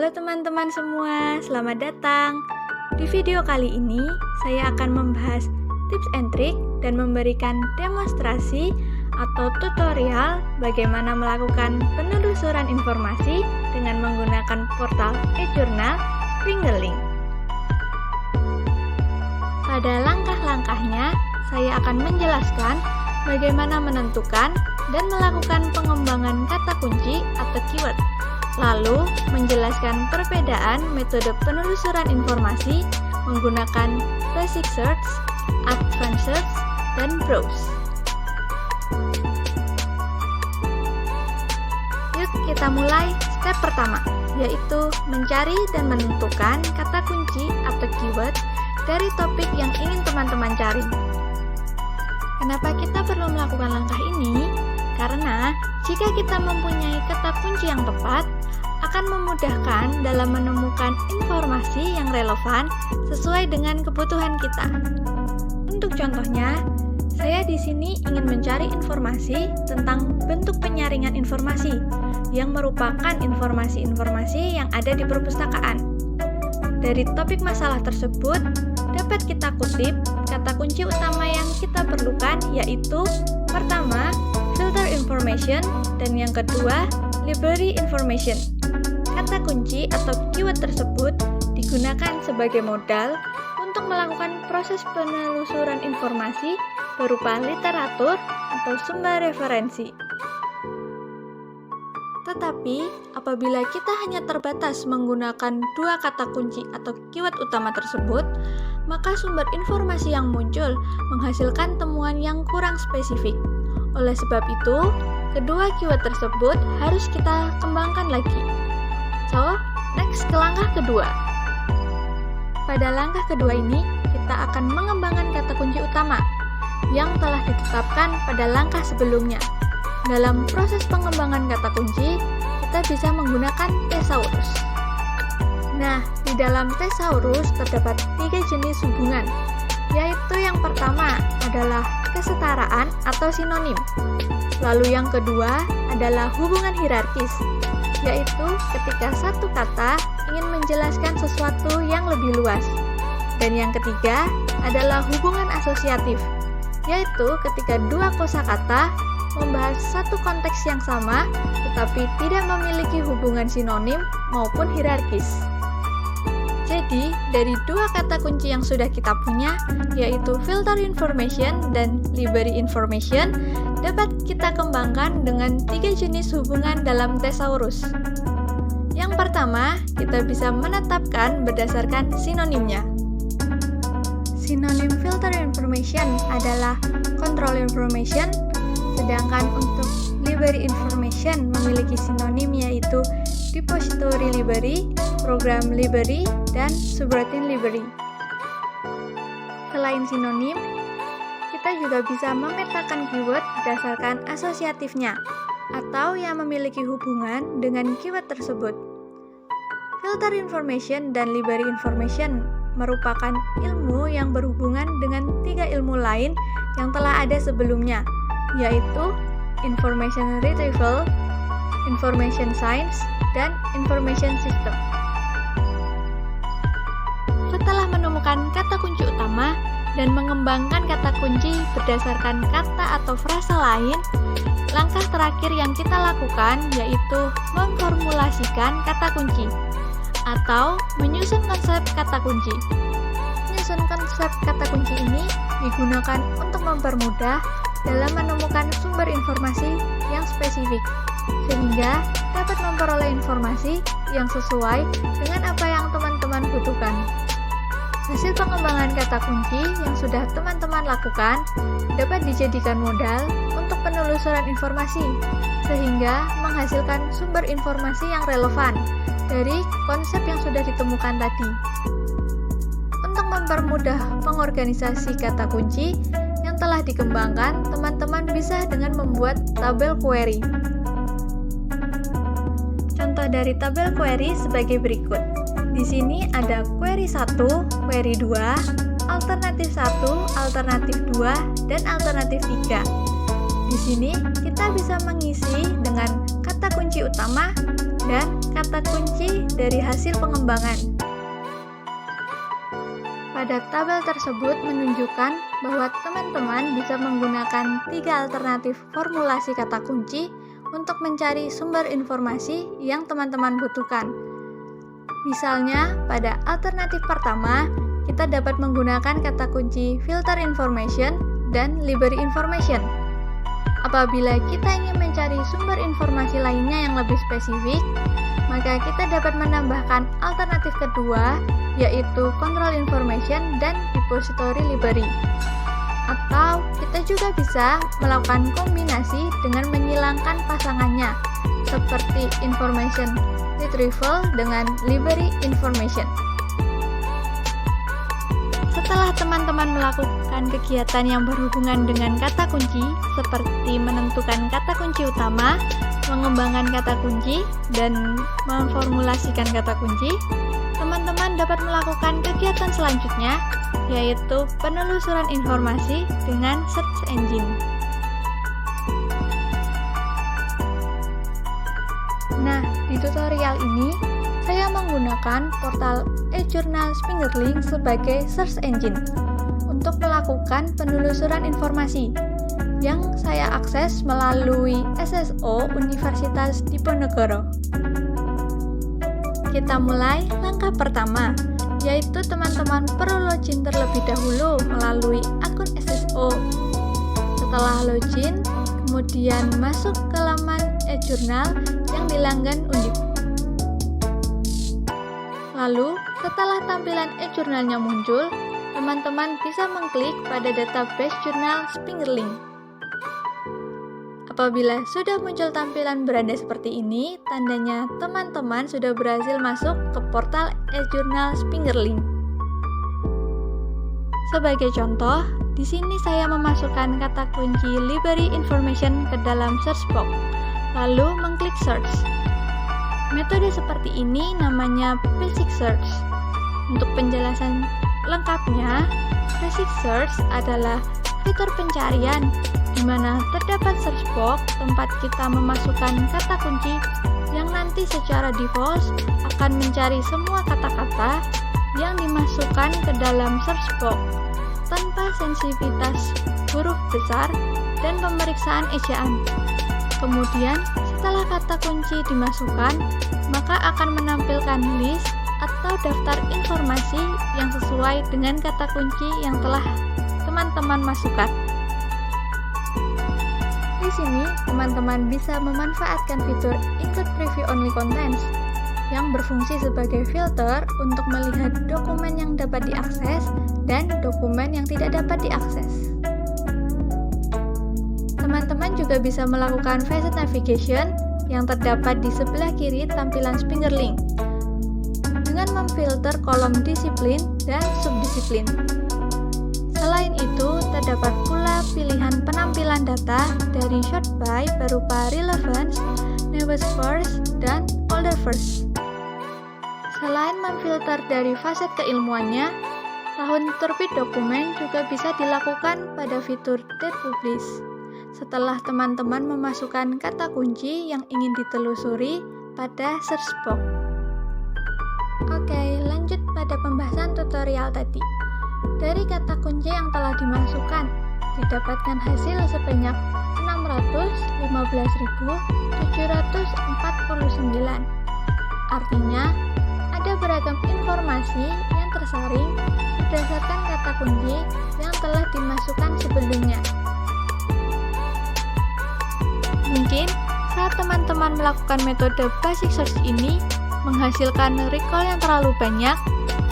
Halo teman-teman semua, selamat datang. Di video kali ini, saya akan membahas tips and trick dan memberikan demonstrasi atau tutorial bagaimana melakukan penelusuran informasi dengan menggunakan portal e-jurnal Fingerlink. Pada langkah-langkahnya, saya akan menjelaskan bagaimana menentukan dan melakukan pengembangan kata kunci atau keyword, lalu menjelaskan perbedaan metode penelusuran informasi menggunakan basic search, advanced search, dan browse. Yuk kita mulai step pertama, yaitu mencari dan menentukan kata kunci atau keyword dari topik yang ingin teman-teman cari. Kenapa kita perlu melakukan langkah ini? Karena jika kita mempunyai kata kunci yang tepat, akan memudahkan dalam menemukan informasi yang relevan sesuai dengan kebutuhan kita. Untuk contohnya, saya di sini ingin mencari informasi tentang bentuk penyaringan informasi yang merupakan informasi-informasi yang ada di perpustakaan. Dari topik masalah tersebut, dapat kita kutip kata kunci utama yang kita perlukan, yaitu pertama, filter information, dan yang kedua, library information. Kata kunci atau keyword tersebut digunakan sebagai modal untuk melakukan proses penelusuran informasi berupa literatur atau sumber referensi. Tetapi, apabila kita hanya terbatas menggunakan dua kata kunci atau keyword utama tersebut, maka sumber informasi yang muncul menghasilkan temuan yang kurang spesifik. Oleh sebab itu, kedua keyword tersebut harus kita kembangkan lagi. So, next ke langkah kedua. Pada langkah kedua ini, kita akan mengembangkan kata kunci utama yang telah ditetapkan pada langkah sebelumnya. Dalam proses pengembangan kata kunci, kita bisa menggunakan thesaurus. Nah, di dalam thesaurus terdapat 3 jenis hubungan, yaitu yang pertama adalah kesetaraan atau sinonim. Lalu yang kedua adalah hubungan hierarkis, yaitu ketika satu kata ingin menjelaskan sesuatu yang lebih luas. Dan yang ketiga adalah hubungan asosiatif, yaitu ketika dua kosakata membahas satu konteks yang sama, tetapi tidak memiliki hubungan sinonim maupun hierarkis. Jadi, dari dua kata kunci yang sudah kita punya, yaitu filter information dan library information, dapat kita kembangkan dengan 3 jenis hubungan dalam thesaurus. Yang pertama, kita bisa menetapkan berdasarkan sinonimnya. Sinonim filter information adalah control information, sedangkan untuk library information memiliki sinonim yaitu depository library, program library, dan subroutine library. Selain sinonim, kita juga bisa memetakan keyword berdasarkan asosiatifnya atau yang memiliki hubungan dengan keyword tersebut. Filter information dan library information merupakan ilmu yang berhubungan dengan 3 ilmu lain yang telah ada sebelumnya, yaitu information retrieval, information science, dan information system. Setelah menemukan kata kunci utama dan mengembangkan kata kunci berdasarkan kata atau frasa lain, langkah terakhir yang kita lakukan yaitu memformulasikan kata kunci atau menyusun konsep kata kunci. Menyusun konsep kata kunci ini digunakan untuk mempermudah dalam menemukan sumber informasi yang spesifik, sehingga dapat memperoleh informasi yang sesuai dengan apa yang teman-teman butuhkan. Hasil pengembangan kata kunci yang sudah teman-teman lakukan dapat dijadikan modal untuk penelusuran informasi, sehingga menghasilkan sumber informasi yang relevan dari konsep yang sudah ditemukan tadi. Untuk mempermudah pengorganisasi kata kunci yang telah dikembangkan, teman-teman bisa dengan membuat tabel query. Contoh dari tabel query sebagai berikut. Di sini ada query 1, query 2, alternatif 1, alternatif 2, dan alternatif 3. Di sini kita bisa mengisi dengan kata kunci utama dan kata kunci dari hasil pengembangan. Pada tabel tersebut menunjukkan bahwa teman-teman bisa menggunakan 3 alternatif formulasi kata kunci untuk mencari sumber informasi yang teman-teman butuhkan. Misalnya, pada alternatif pertama, kita dapat menggunakan kata kunci filter information dan library information. Apabila kita ingin mencari sumber informasi lainnya yang lebih spesifik, maka kita dapat menambahkan alternatif kedua, yaitu control information dan repository library. Atau kita juga bisa melakukan kombinasi dengan menyilangkan pasangannya, seperti information retrieval dengan library information. Setelah teman-teman melakukan kegiatan yang berhubungan dengan kata kunci, seperti menentukan kata kunci utama, mengembangkan kata kunci, dan memformulasikan kata kunci, teman-teman dapat melakukan kegiatan selanjutnya, yaitu penelusuran informasi dengan search engine. Nah, di tutorial ini, saya menggunakan portal eJournal Fingerlink sebagai search engine untuk melakukan penelusuran informasi yang saya akses melalui SSO Universitas Diponegoro. Kita mulai langkah pertama, yaitu teman-teman perlu login terlebih dahulu melalui akun SSO. Setelah login, kemudian masuk ke laman eJournal yang dilanggan Undip. Lalu, setelah tampilan eJournalnya muncul, teman-teman bisa mengklik pada database jurnal Fingerlink. Apabila sudah muncul tampilan beranda seperti ini, tandanya teman-teman sudah berhasil masuk ke portal eJournal Fingerlink. Sebagai contoh, di sini saya memasukkan kata kunci library information ke dalam search box, lalu mengklik search. Metode seperti ini namanya basic search. Untuk penjelasan lengkapnya, basic search adalah fitur pencarian di mana terdapat search box tempat kita memasukkan kata kunci yang nanti secara default akan mencari semua kata-kata yang dimasukkan ke dalam search box tanpa sensitivitas huruf besar dan pemeriksaan ejaan. Kemudian, setelah kata kunci dimasukkan, maka akan menampilkan list atau daftar informasi yang sesuai dengan kata kunci yang telah teman-teman masukkan. Di sini, teman-teman bisa memanfaatkan fitur Include Preview Only Contents yang berfungsi sebagai filter untuk melihat dokumen yang dapat diakses dan dokumen yang tidak dapat diakses. Teman-teman juga bisa melakukan facet navigation yang terdapat di sebelah kiri tampilan Fingerlink dengan memfilter kolom disiplin dan subdisiplin. Selain itu, terdapat pula pilihan penampilan data dari sort by berupa relevance, newest first, dan older first. Selain memfilter dari facet keilmuannya, tahun terbit dokumen juga bisa dilakukan pada fitur date publish. Setelah teman-teman memasukkan kata kunci yang ingin ditelusuri pada search box. Oke, lanjut pada pembahasan tutorial tadi. Dari kata kunci yang telah dimasukkan, didapatkan hasil sebanyak 615.749. Artinya, ada beragam informasi yang tersaring berdasarkan kata kunci yang telah dimasukkan sebelumnya. Mungkin saat teman-teman melakukan metode basic search ini menghasilkan recall yang terlalu banyak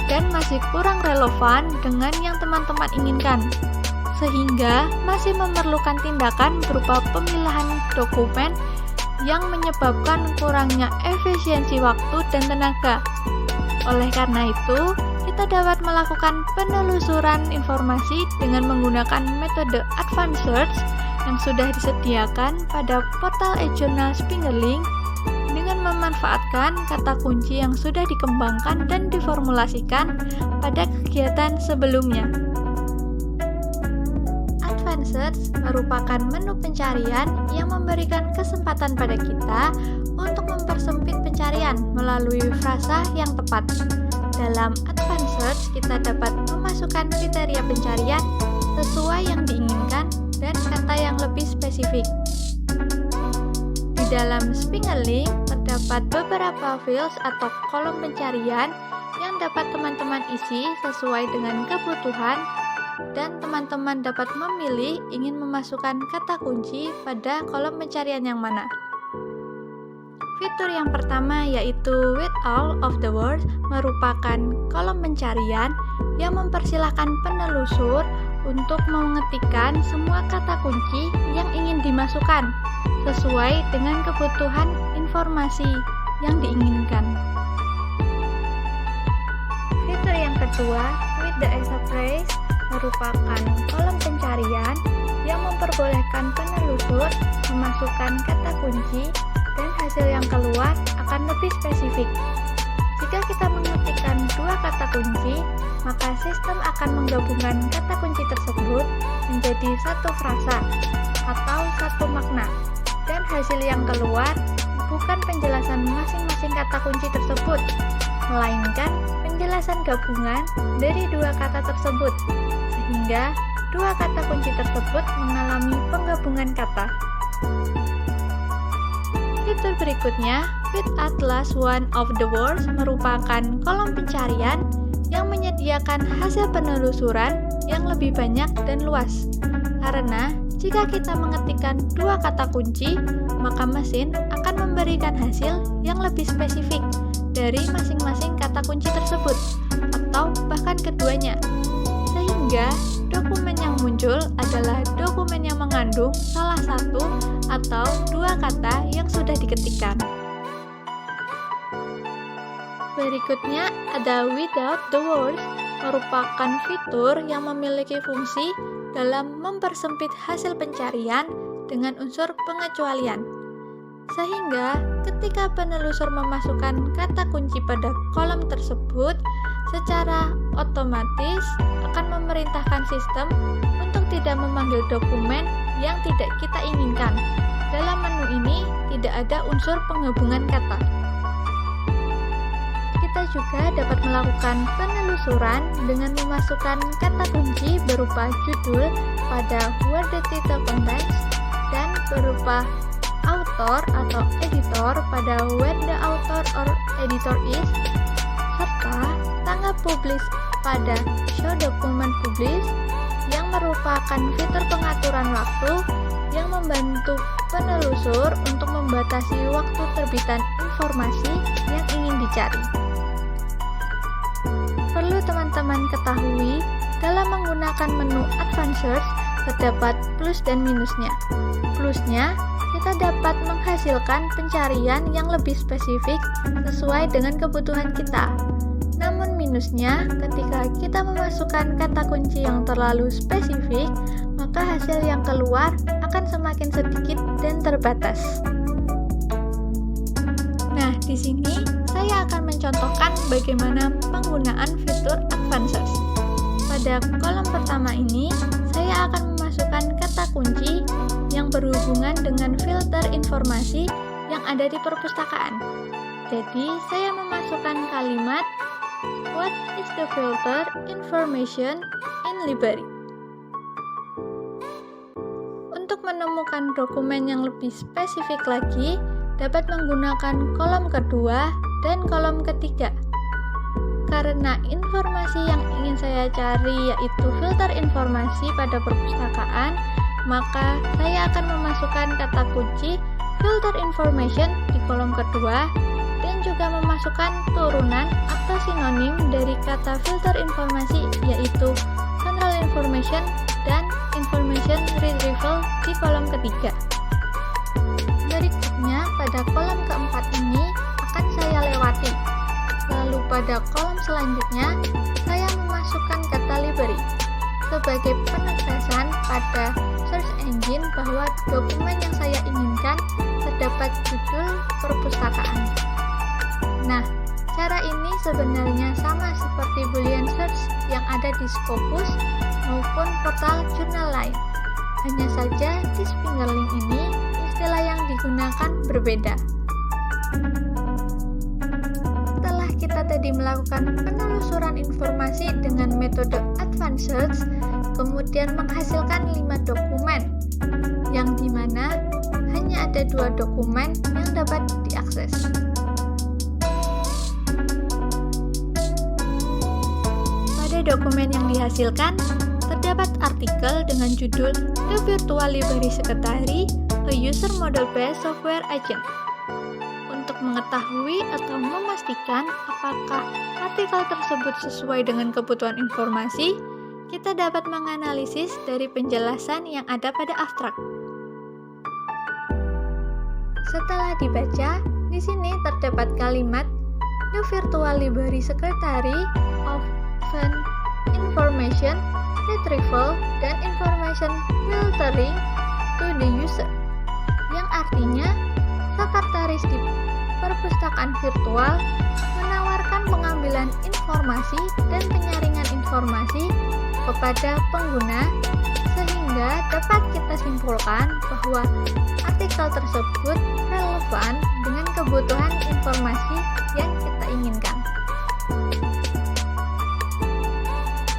dan masih kurang relevan dengan yang teman-teman inginkan, sehingga masih memerlukan tindakan berupa pemilahan dokumen yang menyebabkan kurangnya efisiensi waktu dan tenaga. Oleh karena itu, kita dapat melakukan penelusuran informasi dengan menggunakan metode advanced search yang sudah disediakan pada portal eJournal Fingerlink dengan memanfaatkan kata kunci yang sudah dikembangkan dan diformulasikan pada kegiatan sebelumnya. Advanced Search merupakan menu pencarian yang memberikan kesempatan pada kita untuk mempersempit pencarian melalui frasa yang tepat. Dalam advanced search, kita dapat memasukkan kriteria pencarian sesuai yang diinginkan dan kata yang lebih spesifik. Di dalam Spingerling, terdapat beberapa fields atau kolom pencarian yang dapat teman-teman isi sesuai dengan kebutuhan, dan teman-teman dapat memilih ingin memasukkan kata kunci pada kolom pencarian yang mana. Fitur yang pertama yaitu With All of the Words merupakan kolom pencarian yang mempersilahkan penelusur untuk mengetikkan semua kata kunci yang ingin dimasukkan sesuai dengan kebutuhan informasi yang diinginkan. Fitur yang kedua, With the as a Phrase merupakan kolom pencarian yang memperbolehkan penelusur memasukkan kata kunci dan hasil yang keluar akan lebih spesifik. Jika kita mengetikkan dua kata kunci, maka sistem akan menggabungkan kata kunci tersebut menjadi satu frasa atau satu makna, dan hasil yang keluar bukan penjelasan masing-masing kata kunci tersebut, melainkan penjelasan gabungan dari dua kata tersebut, sehingga dua kata kunci tersebut mengalami penggabungan kata. Fitur berikutnya, With Atlas One of the Words merupakan kolom pencarian yang menyediakan hasil penelusuran yang lebih banyak dan luas. Karena jika kita mengetikkan dua kata kunci, maka mesin akan memberikan hasil yang lebih spesifik dari masing-masing kata kunci tersebut, atau bahkan keduanya. Sehingga dokumen yang muncul adalah dokumen yang mengandung salah satu atau dua kata yang sudah diketikkan. Berikutnya ada Without the Words merupakan fitur yang memiliki fungsi dalam mempersempit hasil pencarian dengan unsur pengecualian. Sehingga ketika penelusur memasukkan kata kunci pada kolom tersebut, secara otomatis akan memerintahkan sistem untuk tidak memanggil dokumen yang tidak kita inginkan. Dalam menu ini tidak ada unsur penggabungan kata. Kita juga dapat melakukan penelusuran dengan memasukkan kata kunci berupa judul pada where the title contains dan berupa author atau editor pada where the author or editor is, serta tanggal publish pada show document publish yang merupakan fitur pengaturan waktu yang membantu penelusur untuk membatasi waktu terbitan informasi yang ingin dicari. Perlu teman-teman ketahui, dalam menggunakan menu Advanced Search terdapat plus dan minusnya. Plusnya, kita dapat menghasilkan pencarian yang lebih spesifik sesuai dengan kebutuhan kita. Namun minusnya, ketika kita memasukkan kata kunci yang terlalu spesifik, maka hasil yang keluar akan semakin sedikit dan terbatas. Nah, di sini saya akan mencontohkan bagaimana penggunaan fitur Advanced Search. Pada kolom pertama ini, saya akan memasukkan kata kunci yang berhubungan dengan filter informasi yang ada di perpustakaan. Jadi, saya memasukkan kalimat What is the filter information in library? Untuk menemukan dokumen yang lebih spesifik lagi, dapat menggunakan kolom kedua dan kolom ketiga. Karena informasi yang ingin saya cari yaitu filter informasi pada perpustakaan, maka saya akan memasukkan kata kunci filter information di kolom kedua dan juga memasukkan turunan atau sinonim dari kata filter informasi yaitu general information dan information retrieval di kolom ketiga. Berikutnya, pada kolom keempat ini akan saya lewati. Lalu pada kolom selanjutnya, saya memasukkan kata library sebagai penegasan pada search engine bahwa dokumen yang saya inginkan terdapat judul perpustakaan. Nah, cara ini sebenarnya sama seperti Boolean search yang ada di Scopus maupun portal jurnal lain. Hanya saja di Spingerling ini istilah yang digunakan berbeda. tadi melakukan penelusuran informasi dengan metode advanced search, kemudian menghasilkan 5 dokumen, yang dimana hanya ada 2 dokumen yang dapat diakses. Pada dokumen yang dihasilkan, terdapat artikel dengan judul The Virtual Library Secretary, a User Model-Based Software Agent. Untuk mengetahui atau memastikan apakah artikel tersebut sesuai dengan kebutuhan informasi, kita dapat menganalisis dari penjelasan yang ada pada abstrak. Setelah dibaca, di sini terdapat kalimat The Virtual Library Secretary of Information Retrieval dan Information Filtering to the User, yang artinya sekretaris di perpustakaan virtual menawarkan pengambilan informasi dan penyaringan informasi kepada pengguna, sehingga dapat kita simpulkan bahwa artikel tersebut relevan dengan kebutuhan informasi yang kita inginkan.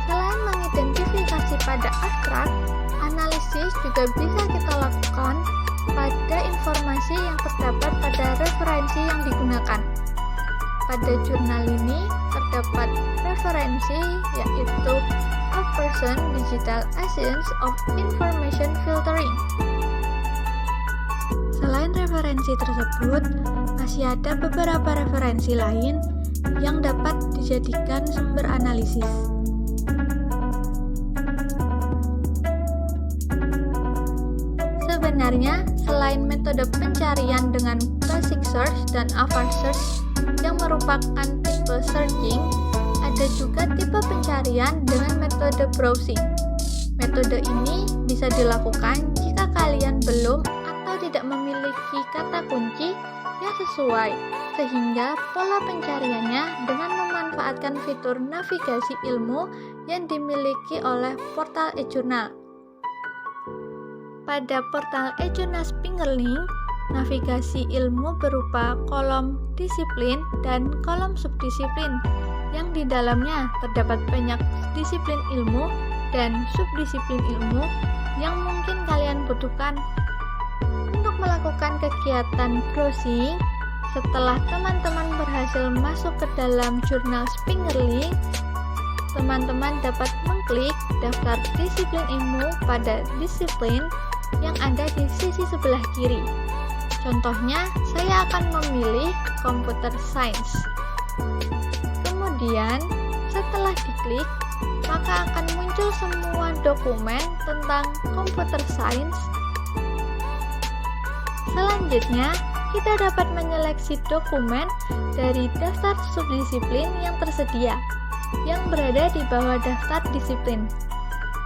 Selain mengidentifikasi pada abstrak, analisis juga bisa kita lakukan pada informasi yang terdapat pada referensi yang digunakan. Pada jurnal ini terdapat referensi yaitu A Person Digital Essence of Information Filtering. Selain referensi tersebut, masih ada beberapa referensi lain yang dapat dijadikan sumber analisis. Sebenarnya, selain metode pencarian dengan basic search dan advanced search yang merupakan tipe searching, ada juga tipe pencarian dengan metode browsing. Metode ini bisa dilakukan jika kalian belum atau tidak memiliki kata kunci yang sesuai, sehingga pola pencariannya dengan memanfaatkan fitur navigasi ilmu yang dimiliki oleh portal eJournal. Pada portal eJournal Fingerlink, navigasi ilmu berupa kolom disiplin dan kolom subdisiplin, yang di dalamnya terdapat banyak disiplin ilmu dan subdisiplin ilmu yang mungkin kalian butuhkan. Untuk melakukan kegiatan browsing, setelah teman-teman berhasil masuk ke dalam jurnal Fingerlink, teman-teman dapat mengklik daftar disiplin ilmu pada disiplin yang ada di sisi sebelah kiri. Contohnya, saya akan memilih Computer Science. Kemudian, setelah diklik, maka akan muncul semua dokumen tentang Computer Science. Selanjutnya, kita dapat menyeleksi dokumen dari daftar subdisiplin yang tersedia, yang berada di bawah daftar disiplin.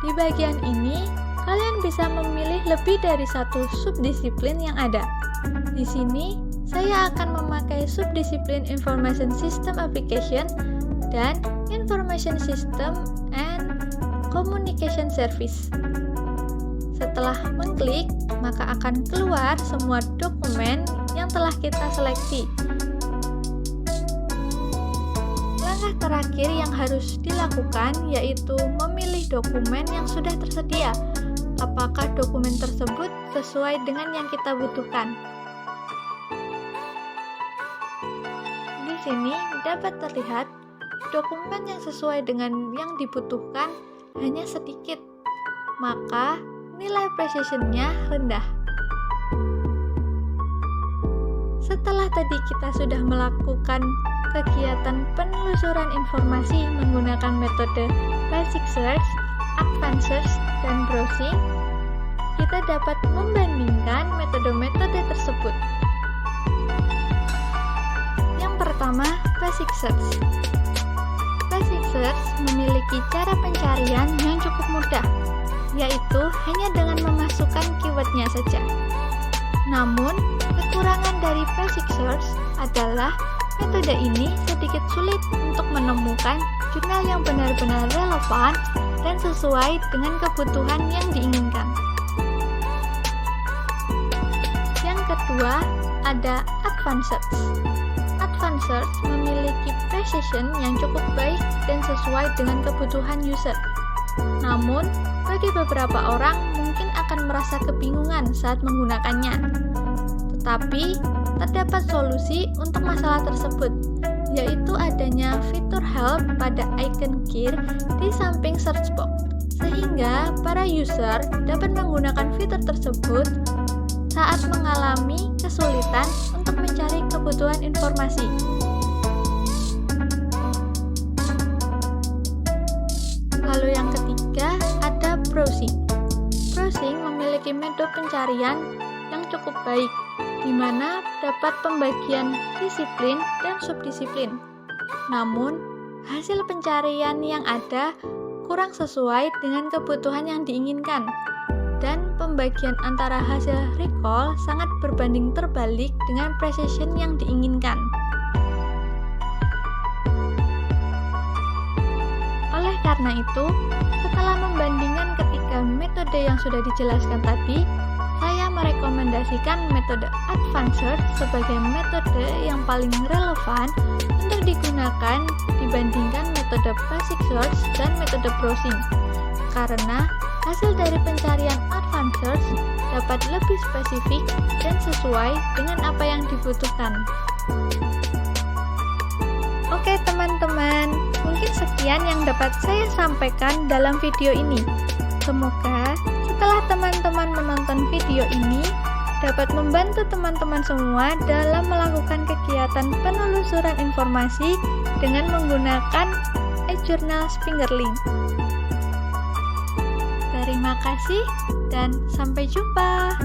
Di bagian ini, kalian bisa memilih lebih dari satu subdisiplin yang ada. Di sini, saya akan memakai subdisiplin Information System Application dan Information System and Communication Service. Setelah mengklik, maka akan keluar semua dokumen yang telah kita seleksi. Langkah terakhir yang harus dilakukan yaitu memilih dokumen yang sudah tersedia. Apakah dokumen tersebut sesuai dengan yang kita butuhkan? Di sini dapat terlihat dokumen yang sesuai dengan yang dibutuhkan hanya sedikit, maka nilai precision-nya rendah. Setelah tadi kita sudah melakukan kegiatan penelusuran informasi menggunakan metode basic search, advanced search, dan browsing, kita dapat membandingkan metode-metode tersebut. Yang pertama, basic search. Basic search memiliki cara pencarian yang cukup mudah, yaitu hanya dengan memasukkan keyword-nya saja. Namun, kekurangan dari basic search adalah metode ini sedikit sulit untuk menemukan jurnal yang benar-benar relevan dan sesuai dengan kebutuhan yang diinginkan. Yang kedua, ada advanced search. Advanced Search memiliki precision yang cukup baik dan sesuai dengan kebutuhan user. Namun, bagi beberapa orang mungkin akan merasa kebingungan saat menggunakannya. Tetapi, terdapat solusi untuk masalah tersebut, yaitu adanya fitur help pada icon gear di samping search box, sehingga para user dapat menggunakan fitur tersebut saat mengalami kesulitan untuk mencari kebutuhan informasi. Lalu yang ketiga, ada browsing. Browsing memiliki metode pencarian yang cukup baik, di mana dapat pembagian disiplin dan subdisiplin. Namun, hasil pencarian yang ada kurang sesuai dengan kebutuhan yang diinginkan, dan pembagian antara hasil recall sangat berbanding terbalik dengan precision yang diinginkan. Oleh karena itu, setelah membandingkan ketiga metode yang sudah dijelaskan tadi, saya merekomendasikan metode Advanced Search sebagai metode yang paling relevan untuk digunakan dibandingkan metode Basic Search dan metode Browsing, karena hasil dari pencarian Advanced Search dapat lebih spesifik dan sesuai dengan apa yang dibutuhkan. Oke teman-teman, mungkin sekian yang dapat saya sampaikan dalam video ini. Semoga setelah teman-teman menonton video ini dapat membantu teman-teman semua dalam melakukan kegiatan penelusuran informasi dengan menggunakan eJournal Fingerlink. Terima kasih dan sampai jumpa.